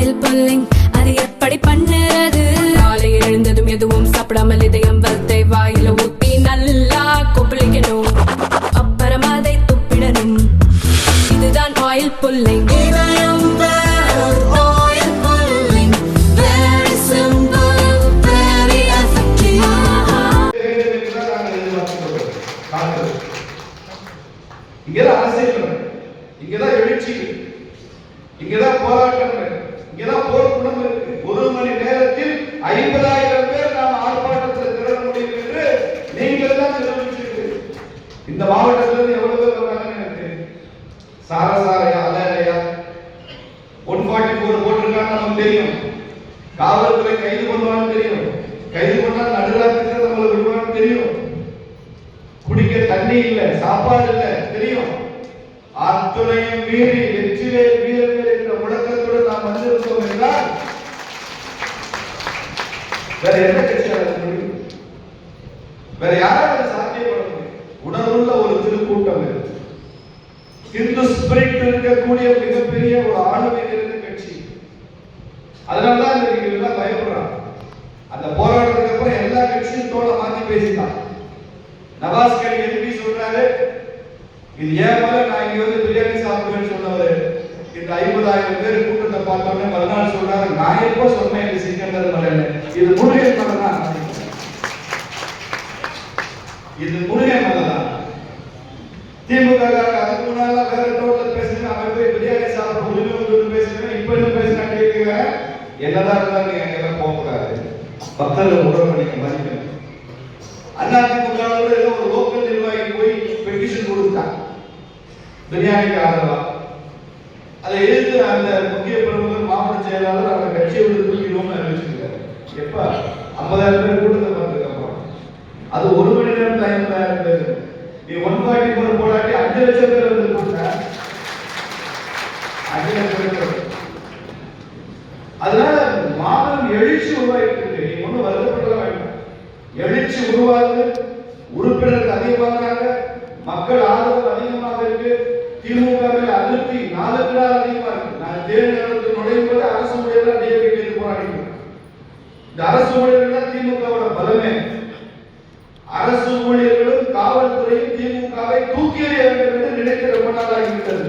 Oil pulling அது எப்படி பண்ணுறது? காலையில் எழுந்ததும் எதுவும் சாப்பிடாமல் இதயம் வளத்தை வாயில ஊத்தி நல்லா கொப்பளிக்கணும், அப்புறம் அதை துப்பிடணும். இதுதான் ஆயில் புல்லிங். இங்கதான் அரசியல், இங்கதான் எழுச்சி, இங்கதான் போராட்டம், இங்கதான் போர்க்குணம் இருக்கு. 1 மணி நேரத்தில் 50,000 பேர் நாம் ஆர்ப்பாட்டத்தில் திரள முடியும் என்று நீங்கள் தான் நிரூபிச்சிருக்கீங்க. இந்த மாவட்டத்தில் எவ்வளவு பேர் வராங்கன்னு எனக்கு சாரசாரையா அலையா 144 போட்டிருக்காங்க நமக்கு தெரியும். காவல்துறை கைது பண்ணுவான்னு தெரியும். கைது பண்ணா நடுராத்திரியில் நம்மளை விடுவான்னு தெரியும். குடிக்க தண்ணி இல்ல, சாப்பாடு இல்ல தெரியும். அத்துணையும் மீறி வெற்றிலே வீரர்கள் என்ற முழக்கத்தோடு நாம் வந்திருக்கோம் என்றால் வேற எந்த கட்சியாக முடியும்? வேற யாராவது சாத்தியப்பட முடியும்? உணர்வுள்ள ஒரு திருக்கூட்டம் இருக்கு, இந்து ஸ்பிரிட் இருக்கக்கூடிய மிகப்பெரிய ஒரு ஆளுமை இருந்த கட்சி. அதனாலதான் நீங்க எல்லாம் பயப்படுறாங்க. அந்த போராட்டத்துக்கு அப்புறம் எல்லா கட்சியும் தோலை மாத்தி பேசிட்டான். நவாஸ் கனி எம்பி சொல்றாரு, இது ஏன் மேல நான் இங்க வந்து பிரியாணி சாப்பிடுவேன்னு சொன்னவரு இந்த 50,000 பேர் கூட்டத்தை பார்த்தோன்னே மறுநாள் சொல்றாரு, நான் எப்போ சொன்னேன் இது சிக்கந்தர் மலைன்னு. இது முருகன் மலை தான், இது முருகன் மலை தான். திமுக அதுக்கு முன்னால வேற டோட்டல பேசுறேன், அவன் போய் பிரியாணி சாப்பிட உரிமை பேசுறேன், இப்ப என்ன பேசுறேன் கேட்குங்க. என்னதான் இருந்தாலும் நீங்க அங்கெல்லாம் போகக்கூடாது, பக்தர்கள் உறவு பண்ணிக்க மதிக்கணும். அதிமுக ஒரு லோக்கல் நிர்வாகி போய் பெட்டிஷன் கொடுத்தாங்க பிரியாணிக்கு ஆதரவா. அதை எதிர்த்து அந்த முக்கிய பிரமுகர் மாவட்ட செயலாளர் அந்த கட்சியை விட்டு தூக்கிடுவோம்னு அறிவிச்சிருக்காரு. எப்ப 50,000 பேர் கூட்டத்தை பார்த்துருக்கோம். அது 1 மணி நேரம் 50,000 பேர். நீ 144 போராட்டி 5 லட்சம் பேர் வந்து கூட்ட 5 லட்சம் பேர். அதனால மாபெரும் எழுச்சி உருவாயிட்டு இருக்கு. நீ ஒன்றும் வருத்தப்பட வேண்டாம். எழுச்சி உருவாகுது, உறுப்பினர்கள் அதிகமாகிறாங்க, மக்கள் ஆதரவு அதிகமாக இருக்கு. திமுக அதிருப்தி நாளுக்கு நாள் அதிகமா இருக்கு. நான் தேர்தல் நுழையும் போது அரசு ஊழியர்கள் டிஏபி போராடிக்கிறோம். இந்த அரசு ஊழியர்கள் தான் திமுகவோட பலமே. அரசு ஊழியர்களும் காவல்துறையும் திமுகவை தூக்கி எறிய வேண்டும் என்று நினைக்க ரொம்ப நாள் ஆகிவிட்டது.